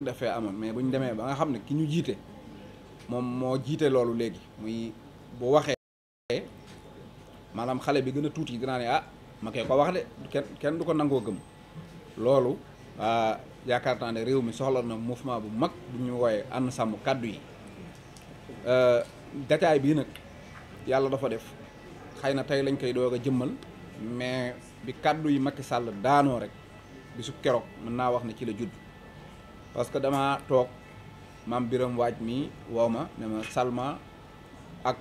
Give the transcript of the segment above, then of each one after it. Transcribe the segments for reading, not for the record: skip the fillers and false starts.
dafee amoon mais bu ñu demee ba nga xam ne ki ñu jiite moom moo jiite loolu léegi muy bu waxee maanaam xale bi gën a tuuti dinaa ne ah ma koy ko wax de kenn du ko nangoo gëm loolu yaakaar naa ne réew mi soxla na mouvement bu mag bu ñu wooyee ànd sàmm kàddu yi détail bii nag yàlla dafa def xëy na tey lañ koy doog a jëmmal mais bi kàddu yi Macky Sall daanoo rek bisu keroog mën naa wax ne ci la judd parce que dama toog maam Biram Waaj mi woo ma ne ma Salma ak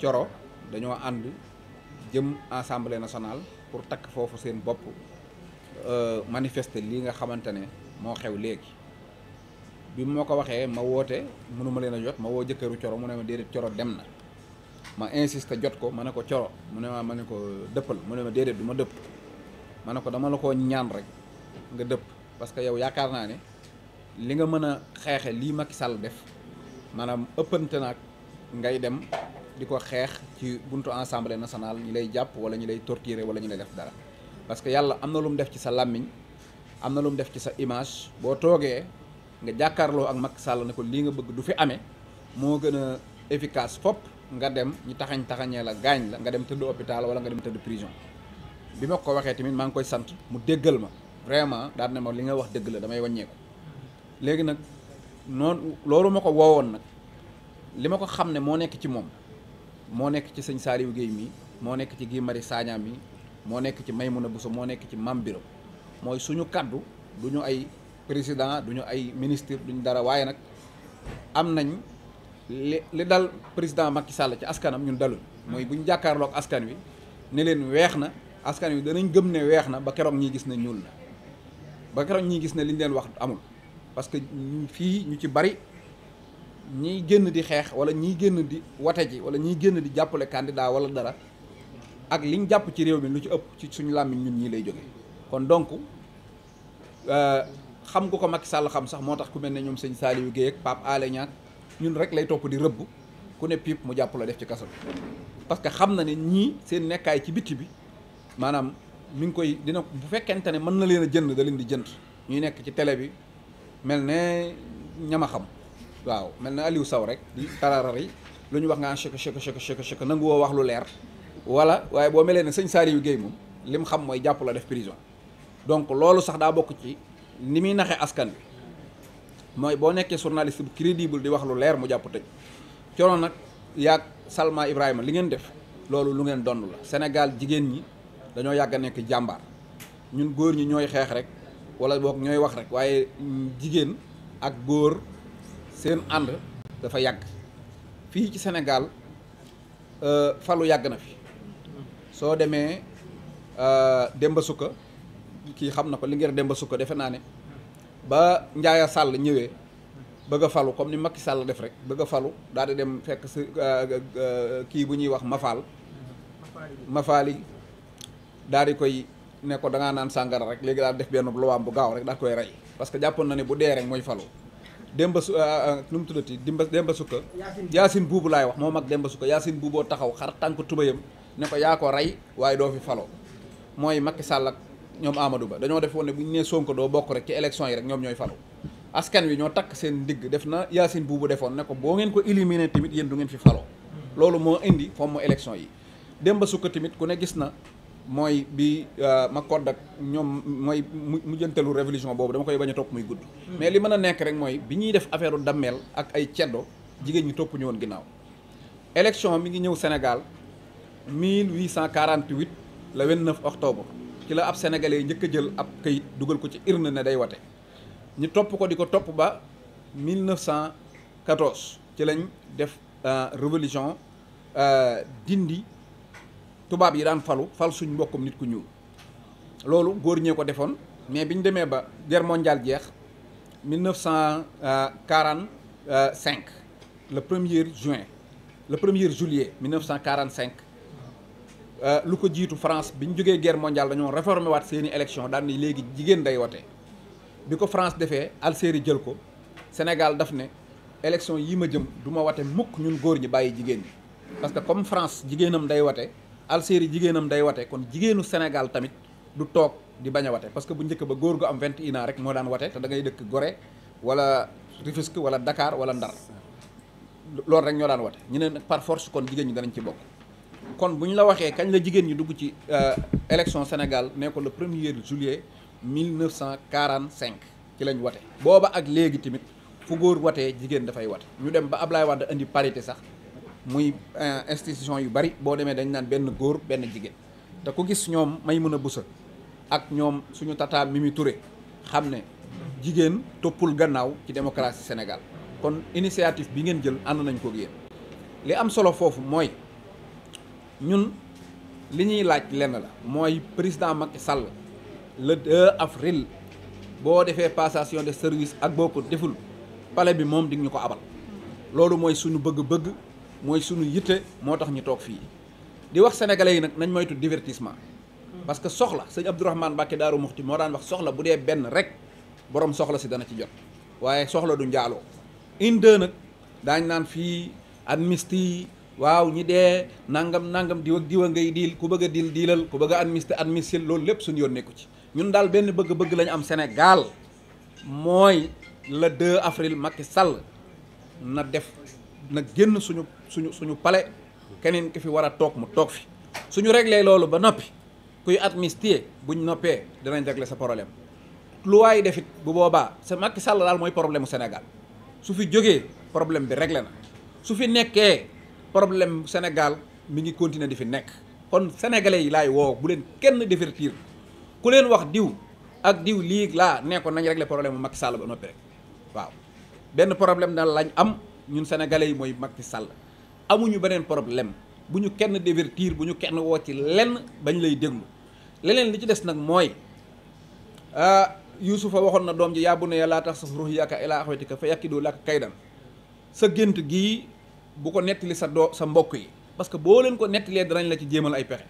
Coro dañoo ànd jëm assemblée nationale pour takk foofu seen bopp manifester lii nga xamante ne moo xew léegi bi moo ko waxee ma woote mënuma leen a jot ma woo jëkkëru Coro mu ne ma déedéet Coro dem na ma insiste jot ko ma ne ko Coro mu ne ma ne ko dëppal mu ne ma déedéet du ma dëpp ma ne ko dama la ko ñaan rek nga dëpp parce que yow yaakaar naa ne li nga mën a xeexe lii Macky Sall def maanaam ëppante naag ngay dem di ko xeex ci buntu assemblée nationale ñi lay jàpp wala ñi lay torturer wala ñi lay def dara parce que yàlla am na lu mu def ci sa làmmiñ am na lu mu def ci sa image boo toogee nga jàkkaarloo ak Macky Sall ne ko lii nga bëgg du fi amee moo gën a efficace fopp nga dem ñu taxañee la gaañ la nga dem tëdd hôpital wala nga dem tëdd prison bi ma ko waxee tamit maa ngi koy sant mu déggal ma vraiment daal ne ma li nga wax dëgg la damay wàññeeku léegi nag noonu loolu ma ko woowoon nag li ma ko xam ne moo nekk ci moom moo nekk ci sëñ Saliou Guèye mi moo nekk ci Guy Marius Sagna mi moo nekk ci Maymouna Bousso moo nekk ci Mame Biram mooy suñu kaddu du ñu ay président du ñu ay ministre duñu dara waaye nag am nañ li dal président Macky Sall ci askanam ñun daluñ mooy bu ñu jàkkaarloo ak askan wi ne leen weex na askan wi danañ gëm ne weex na ba keroog ñii gis ne ñuul na ba keroog ñii gis ne li ñu leen wax amul parce que fii ñu ci bari ñiy génn di xeex wala ñiy génn di wate ji wala ñiy génn di jàppale candidat wala dara ak liñ jàpp ci réew mi lu ci ëpp ci suñu làmmiñ ñun ñii lay jóge kon donc xam nga ko Macky Sall xam sax moo tax ku mel ne ñoom sëñ Saliou Guèye ak Pape Alé Niang ñun rek lay topp di rëbb ku ne piip mu jàpp la def ci kaso bi parce que xam na ne ñii seen nekkaay ci bitti bi maanaam mi ngi koy dina bu fekkente ne mën na leen a jënd da leen di jënd ñuy nekk ci télé bi mel ne ñama xam waaw mel ne Aliou Sow rek di tararari lu ñu wax nga chek nangu woo wax lu leer wala waaye boo melee ne sëñ Saliou Guèye moom li mu xam mooy jàpp la def prison donc loolu sax daa bokk ci ni muy naxee askan bi mooy boo nekkee journaliste bu crédible di wax lu leer mu jàpp tëj Coro nag yaag Salma Ibrahima li ngeen def loolu lu ngeen donn la Sénégal jigéen ñi dañoo yàgg a nekk jàmbaar ñun góor ñi ñooy xeex rek wala boog ñooy wax rek waaye jigéen ak góor seen ànd dafa yàgg fii ci Sénégal falu yàgg na fi soo demee Demba Sukka kii xam na ko li ngeen Demba Sukka defe naa ne ba Njaaya Sàll ñëwee bëgg a falu comme ni Macky Sall def rek bëgg a falu daal di dem fekk si kii bu ñuy wax mafaali daal di koy ne ko da ngaa naan sàngara rek léegi daal def benn luwaam bu gaaw rek daal koy rey parce que jàppoon na ne bu dee rek mooy falu Demba su nu mu tuddati Demba Sukka Yaasin Buubu laay wax moo mag Demba Sukka Yaasin Buuboo taxaw xar tànk tubayam ne ko yaa ko rey waaye doo fi faloo mooy Macky Sall ak ñoom Amadou Ba dañoo def woon ne bu ñu nee Sonko doo bokk rek ci élection yi rek ñoom ñooy falu askan wi ñoo takk seen ndigg def na Yaasin Buubu defoon ne ko boo ngeen ko éliminer tamit yéen du ngeen fi faloo loolu moo indi fomm élection yi Demba Sukka tamit ku ne gis na mooy bi ma kodd ak ñoom mooy mujjantelu révolution boobu dama koy bañ a topp muy gudd mais li mën a nekk rek mooy bi ñuy def affaire u dammeel ak ay ceddo jigéen ñi topp ñu woon ginnaaw élection mi ngi ñëw Sénégal 1848 le 29 octobre ci la ab sénégalais njëkk a jël ab kayit dugal ko ci urne ne day wate ñu topp ko di ko topp ba 1914 ci lañ def révolution dindi tubaab yi daan fal suñ mbokkum nit ku ñuul loolu góor ñee ko defoon mais bi ñu demee ba guerre mondiale jeex 1945 le 1er juin le 1er juillet 1945 lu ko jiitu France bi ñu jógee guerre mondiale dañoo réformé waat seeni élection daan ni léegi jigéen day wote bi ko France defee Algérie jël ko Sénégal daf ne élection yi ma jëm du ma wate mukk ñun góor ñi bàyyi jigéen ñi parce que comme France jigéenam day wote Algérie jigéenam day wate kon jigéenu Sénégal tamit du toog di bañ a wate parce que bu njëkk ba góor gu am 21 ans rek moo daan wate te da ngay dëkk Gorée wala Rufisque wala Dakar wala Ndar loolu rek ñoo daan wate ñu ne nag par force kon jigéen ñi danañ ci bokk. kon bu ñu la waxee kañ la jigéen ñi dugg ci élection Sénégal ne ko le 1er juillet 1945 ci lañ wate booba ak léegi tamit fu góor watee jigéen dafay wate ñu dem ba Ablaye Wade indi parité sax muy institution yu bari boo demee dañ naan benn góor benn jigéen te ku gis ñoom Maïmouna Bousso ak ñoom suñu tata Mimi Touré xam ne jigéen toppul gannaaw ci démocratie Sénégal kon initiative bi ngeen jël ànd nañ ko ak yéen li am solo foofu mooy ñun li ñuy laaj lenn la mooy président Macky Sall le 2 avril boo defee passation de service ak boo ko deful palais bi moom di ñu ko abal loolu mooy suñu bëgg-bëgg mooy suñu yitte moo tax ñu toog fii di wax sénégalais yi nag nañ moytu divertissement parce que soxla sëñ Abdourahmane Mbacké Daaru Muxti moo daan wax soxla bu dee benn rek borom soxla si dana ci jot waaye soxla du njaaloo inde nag daañ naan fii amnistie waaw ñi dee nangam diw ak diwa ngay diil ku bëgg a diilal ku bëgg a amnistie loolu lépp suñu yoon nekku ci ñun daal benn bëgg-bëgg lañu am Sénégal mooy le 2 avril Macky Sall na génn suñu palais keneen ki fi war a toog mu toog fi suñu réglé loolu ba noppi kuy amnistie buñ noppee dinañ régler sa problème lu waay defit bu boobaa sa Macky Sall daal mooy problème mu Sénégal su fi jógee problème bi réglé na su fi nekkee problème Sénégal mi ngi continuer di fi nekk kon sénégalais yi laay woo bu leen kenn divertir ku leen wax diw ak diw lii laa ne ko nañ régler problème mu Macky Sall ba noppi rek waaw benn problème daal lañ am ñun sénégalais yi mooy Macky Sall amuñu beneen problème bu ñu kenn divertir bu ñu kenn woo ci lenn bañ lay déglu leneen li ci des nag mooy Yuusufa waxoon na doom ji yaa bunayya laa taxsas ru'yaaka ilaa axawatika fa yakiidu laka kaydan sa gént gii bu ko nettali sa mbokk yi parce que boo leen ko nettalee danañ la ci jéemal ay pexe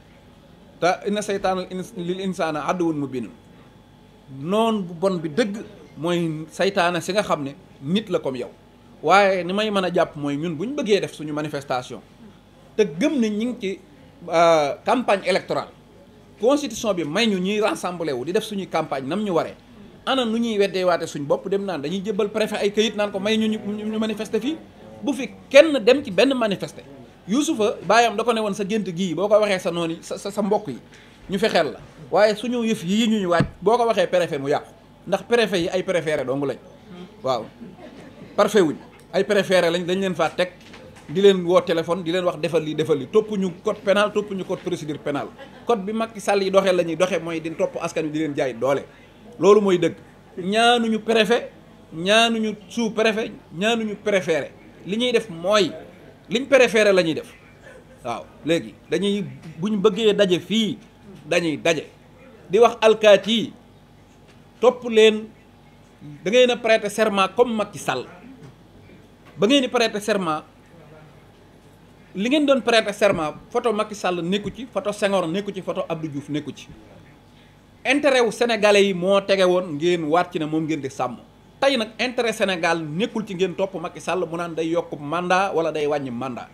te inna seytaana lil insaana aduwwun mubiin noon bu bon bi dëgg mooy saytaana si nga xam ne nit la comme yow waaye ni may mën a jàpp mooy ñun bu ñu bëggee def suñu manifestation te gëm ne ñi ngi ci campagne électorale constitution bi may ñu ñuy rassembler wu di def suñuy campagne nam ñu waree ana nu ñuy weddee waate suñ bopp dem naan dañuy jëbal préfet ay këyit naan ko may ñu manifester fii bu fi kenn dem ci benn manifester Youssoufa baayam da ko ne woon sa gént gii boo ko waxee sa noonu sa mbokk yi ñu fexeel la waaye suñu yëf yii ñu waaj boo ko waxee préfet mu yàqu ndax préfet yi ay préféré dong lañ waaw parfait wuñ ay préféré lañ dañ leen faa teg di leen woo téléphone di leen wax defal li topp ñu code pénal topp ñu code procédure pénale code bi Macky Sall yi doxee la ñuy doxee mooy di topp askan wi di leen jaay doole loolu mooy dëgg ñaanuñu préfet ñaanuñu sous préfet ñaanuñu préféré li ñuy def mooy liñ préféré la ñuy def waaw léegi dañuy buñ bëggee daje fii dañuy daje di wax alkaati yi topp leen da ngeen a prêter serment comme Macky Sall ba ngeen di prêter serment li ngeen doon prêter serment photo Macky Sall nekku ci photo Senghor nekku ci photo Abdou Diouf nekku ci intérêt wu sénégalais yi moo tege woon ngeen waat ci ne moom ngeen di sàmm tey nag intérêt Sénégal nekkul ci ngeen topp Macky Sall mu naan day yokk mandat wala day wàññi mandat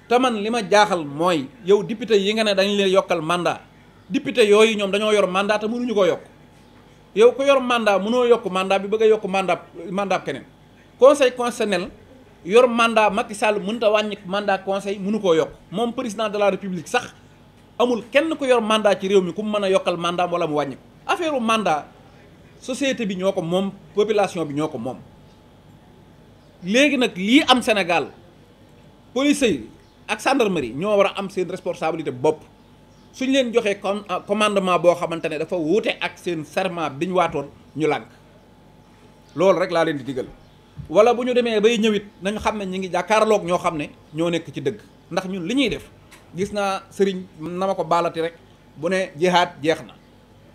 te man li ma jaaxal mooy yow député yi nga ne dañu leen yokkal mandat député yooyu ñoom dañoo yor mandat te mënuñu ko yokk yow ko yor mandat mënoo yokk mandat bi bëgg a yokk mandat keneen conseil constitutionnel yor mandat Macky Sall mënut a wàññi mandat conseil mënu koo yokk moom président de la république sax amul kenn ku yor mandat ci réew mi ku mu mën a yokkal mandat wala mu wàññi ko affaire u mandat société bi ñoo ko moom population bi ñoo ko moom léegi nag lii am Sénégal police yi ak gendarmerie ñoo war a am seen responsabilité bopp suñ leen joxee commandement boo xamante ne dafa wuute ak seen serment bi ñu waatoon ñu lànk loolu rek laa leen di digal wala bu ñu demee bay ñëwit nañu xam ne ñu ngi jàkkaarloog ñoo xam ne ñoo nekk ci dëgg ndax ñun li ñuy def gis naa sëriñ na ma ko baalati rek bu ne jihaad jeex na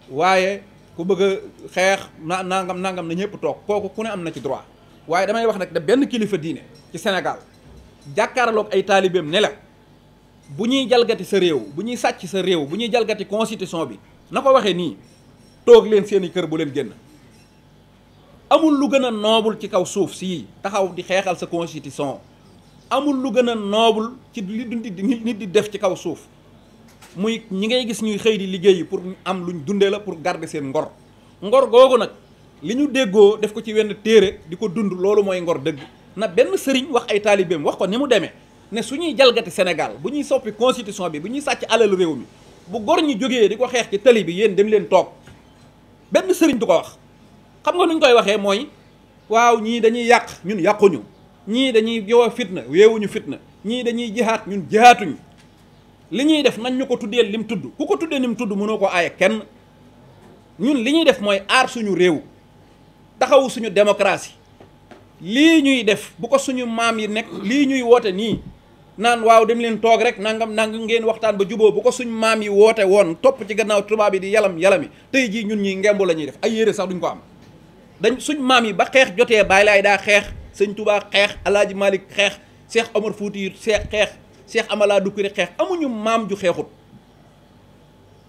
waaye ku bëgg a xeex nangam na ñëpp toog kooku ku ne am na ci droit waaye damay wax nag da benn kilifa diine ci Sénégal jàkkaarloog ay taalibeem ne la bu ñuy jalgati sa réew bu ñuy sàcc sa réew bu ñuy jalgati constitution bi na ko waxee nii toog leen seeni kër bu leen génn amul lu gën a noobul ci kaw suuf sii taxaw di xeexal sa constitution amul lu gën a noobul ci li nit di def ci kaw suuf muy ñi ngay gis ñuy xëy di liggéey pour am luñ dundee la pour garder seen ngor. ngor googu nag li ñu déggoo def ko ci wenn téere di ko dund loolu mooy ngor dëgg. na benn sëriñ wax ay taalibeem wax ko ni mu demee ne su ñuy jalgati Sénégal bu ñuy soppi constitution bi bu ñuy sàcc alal réew mi bu gor ñi jógee di ko xeex ci tali bi yéen dem leen toog benn sëriñ du ko wax. xam nga nuñ koy waxee mooy waaw ñii dañuy yàq ñun yàquñu, ñii dañuy yow fitna weewuñu fitna, ñii dañuy jihaat ñun jihaatuñu. li ñuy def nañ ñu ko tuddee lim tudd ku ko tuddee lim tudd mënoo ko aaye kenn. ñun li ñuy def mooy aar suñu réew taxawu suñu démocratie. lii ñuy def bu ko suñu maam yi nekk lii ñuy woote nii naan waaw dem leen toog rek nangam ngeen waxtaan ba juboo bu ko suñu maam yi woote woon topp ci gannaaw tubaab yi di yalami tey jii ñun ñi ngemb la ñuy def ay yére sax duñ ko am. dañ suñ maam yi ba xeex jotee Baay Laay daa xeex, sëñ Touba xeex, Alaaji Malik xeex, Cheikh Omar Fouti xeex, Cheikh Amala Doucouré xeex, amuñu maam ju xeexut.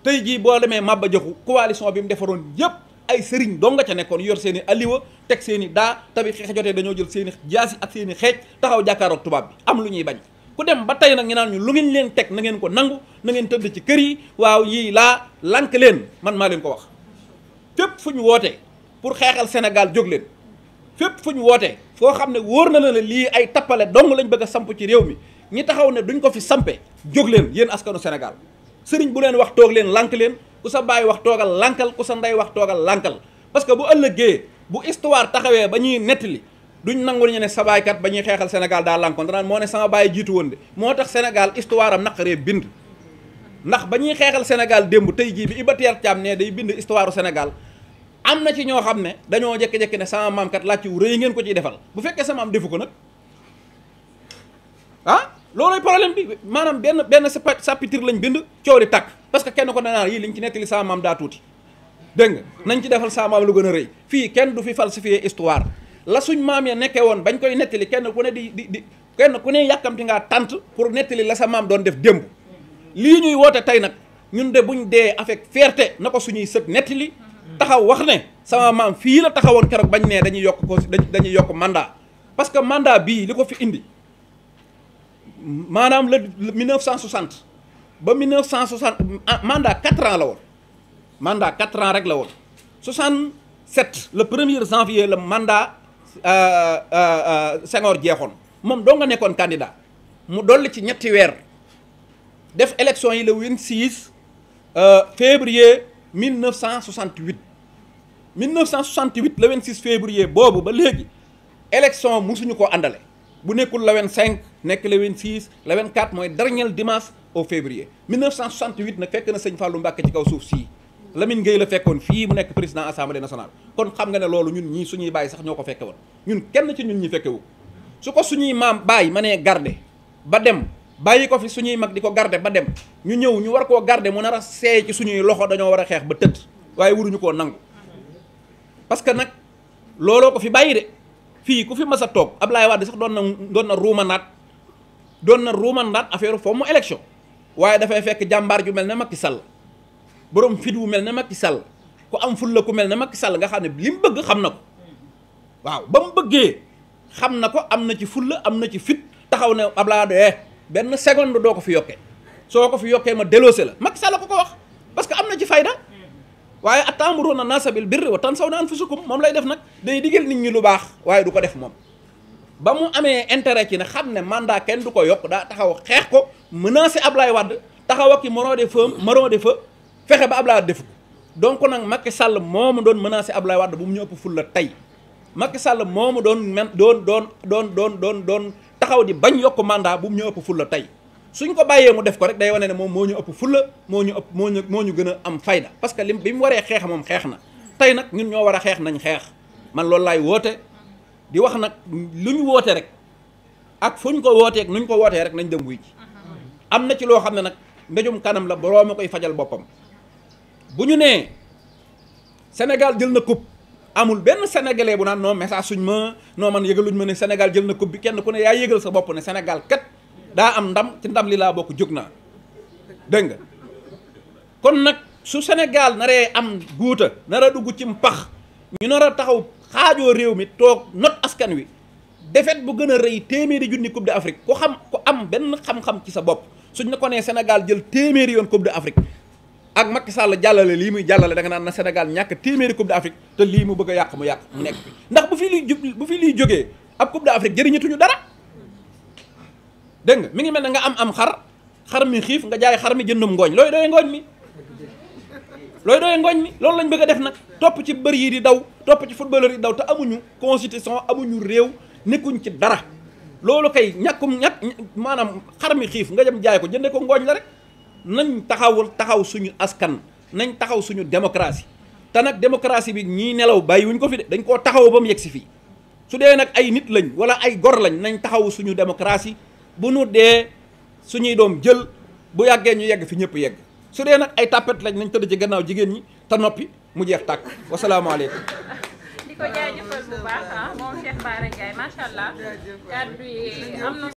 tey jii boo demee Maba Jaxu coalition bi mu defaroon yëpp ay sëriñ dong nga ca nekkoon yor seen i aliwa teg seen i daa tabi xeex jotee dañoo jël seen i jaasi ak seen i xeej taxaw jàkkaaroog tubaab bi am lu ñuy bañ. ku dem ba tey nag ñu naan ñu lu ngeen leen teg na ngeen ko nangu, na ngeen tëdd ci kër yi waaw yii laa lank leen man maa leen ko wax. fépp fu ñu wootee pour xeexal Sénégal jóg leen fépp fu ñu wootee foo xam ne wóor na la ne lii ay tappale dong lañ bëgg a samp ci réew mi ñi taxaw ne duñ ko fi sampe jóg leen yéen askanu Sénégal. sëriñ bu leen wax toog leen lank leen ku sa baay wax toogal lankal ku sa ndey wax toogal lankal parce que bu ëllëgee bu histoire taxawee ba ñuy nettali duñ nangu ñu ne sa baaykat ba ñuy xeexal Sénégal daa lankoon danaan moo ne sama baay jiitu woon de moo tax Sénégal histoire am naqaree bind. ndax ba ñuy xeexal Sénégal démb tey jii bi Iba Der Thiam ne day bind histoire Sénégal am na ci ñoo xam ne dañoo jékki-jékki ne sama maam kat laaj wu rëy ngeen ko ciy defal bu fekkee sama maam defu ko nag ah. loolooy problème bi maanaam benn chapitre lañ bind coow li tàkk parce que kenn ko ne naan yii liñ ci nettali sama maam daa tuuti dégg nga nañ ci defal sama maam lu gën a rëy fii kenn du fi falsifier histoire la suñ maam ya nekkee woon bañ koy nettali kenn ku ne di kenn ku ne yàkkamti ngaa tant pour nettali la sa maam doon def démb. lii ñuy woote tey nag ñun de buñ dee avec fierté na ko suñuy sët nettali taxaw wax ne sama maam fii la taxawoon keroog bañ ne dañuy yokk ko dañuy yokk mandat parce que mandat bii li ko fi indi. maanaam le 1960 ba 1960 mandat 4 ans la woon mandat 4 ans rek la woon 67 le 1er janvier le mandat Senghor jeexoon moom doo nga nekkoon candidat mu dolli ci ñetti weer def élection yi le 26 février 1968 le 26 février boobu ba léegi élection musuñu koo àndale bu nekkul le 25 nekk le 26 le 24 mooy dernier dimanche au février 1968 nag fekk na sëñ Fallou Mbacké ci kaw suuf sii Lamine Gueye la fekkoon fii mu nekk président assemblée nationale kon xam nga ne loolu ñun ñii suñuy bàyyi sax ñoo ko fekke woon ñun kenn ci ñun ñi fekkewu su ko suñuy maam bàyyi ma nee garde ba dem bàyyi ko fi suñuy mag di ko garde ba dem ñu ñëw ñu war koo garde mu nar a seey ci suñuy loxo dañoo war a xeex ba tëdd waaye waruñu koo nangu parce que nag looloo ko fi bàyyi de fii ku fi mas a toog Ablaye Wade sax doon na ruumandaat affaire foofu mu élection waaye dafay fekk jàmbaar ju mel ne Macky Sall borom fit wu mel ne Macky Sall ku am fulla ku mel ne Macky Sall nga xam ne li mu bëgg xam na ko waaw ba mu bëggee xam na ko am na ci fulla am na ci fit taxaw ne Ablaye Wade benn seconde doo ko fi yokkee soo ko fi yokkee ma déloosé la Macky Sall ko wax parce que am na ci fayda waaye ata'muruuna naasa bil birri wa tansawna anfusakum moom lay def nag day digal nit ñi lu baax waaye du ko def moom ba mu amee intérêt ci ne xam ne mandat kenn du ko yokk daa taxaw xeex ko menacé Ablaye Wade taxaw ak marron de feu fexe ba Ablaye Wade def ko donc nag Macky Sall moomu doon menacé Ablaye Wade bu mu ñu ëpp ful la tey Macky Sall moomu doon taxaw di bañ yokk mandat bu mu ñu ëpp ful la tey suñ ko bàyyee mu def ko rek day wane ne moom moo ñu ëpp fulla moo ñu gën a am fayda parce que bi mu waree xeex moom xeex na tey nag ñun ñoo war a xeex nañ xeex man loolu laay woote di wax nag lu ñu woote rek ak fu ñu ko wootee ak nu ñu ko wootee rek nañ dem wuy ji am na ci loo xam ne nag mbéjum kanam la boroom a koy fajal boppam bu ñu nee Sénégal jël na coupe amul benn sénégalais bu naan non message suñ ma non man yëgaluñ ma ne Sénégal jël na coupe bi kenn ku ne yaa yëgal sa bopp ne Sénégal kat daa am ndam ci ndam li laa bokk jóg naa dégg nga kon nag su Sénégal naree am guuta nar a dugg ci mpax ñu nar a taxaw xaajoo réew mi toog not askan wi defet bu gën a rëy téeméeri junni coupe d'Afrique ku am benn xam-xam ci sa bopp suñ na ko nee Sénégal jël téeméeri yoon Coupe d'Afrique ak Macky Sall jàllale lii muy jàllale da nga naan na Sénégal ñàkk téeméeri Coupe d'Afrique te lii mu bëgg a yàq mu nekk fi ndax bu fi liy jógee ab Coupe d'Afrique jëriñatuñu dara dégg nga mi ngi mel ne nga am xar mi xiif nga jaay xar mi jëndum ngooñ looy doyee ngooñ mi loolu lañ bëgg a def nag topp ci bëri yi di daw topp ci footballeur yi daw te amuñu constitution amuñu réew nekkuñ ci dara loolu kay maanaam xar mi xiif nga dem jaay ko jënde ko ngooñ la rek nañ taxaw suñu askan nañ taxaw suñu démocratie te nag démocratie bi ñii nelaw bàyyiwuñ ko fi de dañ koo taxaw ba mu yegg si fii su dee nag ay nit lañ wala ay gor lañ nañ taxaw suñu démocratie bu nu dee suñuy doom jël bu yàggee ñu yegg fi ñëpp yegg su dee nag ay tàppet lañ nañ tëdd ci gannaaw jigéen ñi te noppi mu jeex tàkk wasalaamaaleykum. di ko jaajëfal bu baax moom Cheikh Bara Ndiaye macha allah kàddu yi am na